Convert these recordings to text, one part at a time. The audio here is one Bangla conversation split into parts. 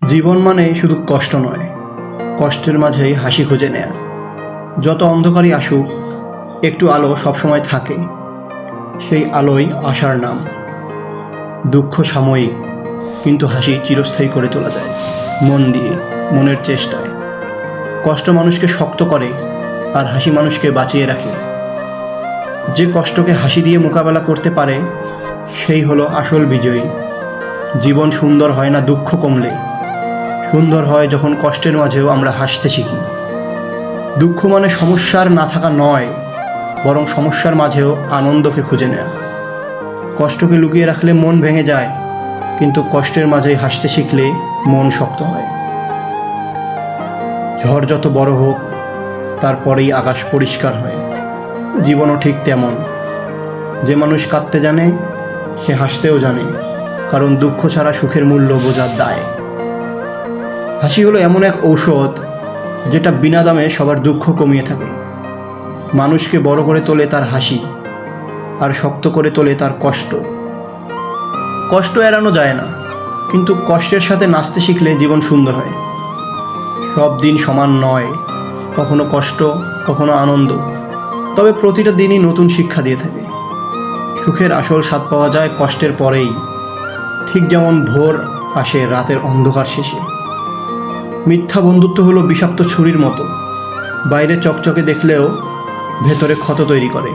জীবন মানে শুধু কষ্ট নয়, কষ্টের মাঝেই হাসি খুঁজে নেয়া। যত অন্ধকারই আসুক, একটু আলো সবসময় থাকে। সেই আলোই আশার নাম। দুঃখ সাময়িক, কিন্তু হাসি চিরস্থায়ী করে তোলা যায় মন দিয়ে, মনের চেষ্টায়। কষ্ট মানুষকে শক্ত করে, আর হাসি মানুষকে বাঁচিয়ে রাখে। যে কষ্টকে হাসি দিয়ে মোকাবেলা করতে পারে, সেই হলো আসল বিজয়ী। জীবন সুন্দর হয় না দুঃখ কমলে, সুন্দর হয় যখন কষ্টের মাঝেও আমরা হাসতে শিখি। দুঃখ মানে সমস্যার না থাকা নয়, বরং সমস্যার মাঝেও আনন্দকে খুঁজে নেয়া। কষ্টকে লুকিয়ে রাখলে মন ভেঙে যায়, কিন্তু কষ্টের মাঝেই হাসতে শিখলে মন শক্ত হয়। ঝড় যত বড় হোক, তারপরেই আকাশ পরিষ্কার হয়। জীবনও ঠিক তেমন। যে মানুষ কাঁদতে জানে, সে হাসতেও জানে, কারণ দুঃখ ছাড়া সুখের মূল্য বোঝার দায়। হাসি হলো এমন এক ঔষধ, যেটা বিনা দামে সবার দুঃখ কমিয়ে থাকে। মানুষকে বড় করে তোলে তার হাসি, আর শক্ত করে তোলে তার কষ্ট। কষ্ট এড়ানো যায় না, কিন্তু কষ্টের সাথে নাচতে শিখলে জীবন সুন্দর হয়। সব দিন সমান নয়, কখনো কষ্ট, কখনো আনন্দ, তবে প্রতিটা দিনই নতুন শিক্ষা দিয়ে থাকে। সুখের আসল স্বাদ পাওয়া যায় কষ্টের পরেই, ঠিক যেমন ভোর আসে রাতের অন্ধকার শেষে। মিথ্যা বন্ধুত্ব হলো বিষাক্ত ছুরির মতো, বাইরে চকচকে দেখলেও ভেতরে ক্ষত তৈরি করে।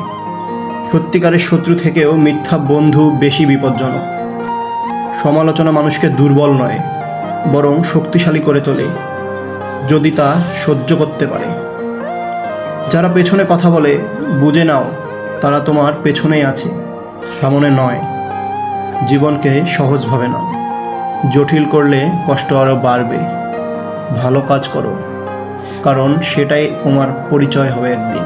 সত্যিকারের শত্রু থেকেও মিথ্যা বন্ধু বেশি বিপজ্জনক। সমালোচনা মানুষকে দুর্বল নয়, বরং শক্তিশালী করে তোলে, যদি তা সহ্য করতে পারে। যারা পেছনে কথা বলে, বুঝে নাও তারা তোমার পেছনেই আছে, সামনে নয়। জীবনকে সহজভাবে নাও, জটিল করলে কষ্ট আরও বাড়বে। ভালো কাজ করো, কারণ সেটাই তোমার পরিচয় হবে একদিন।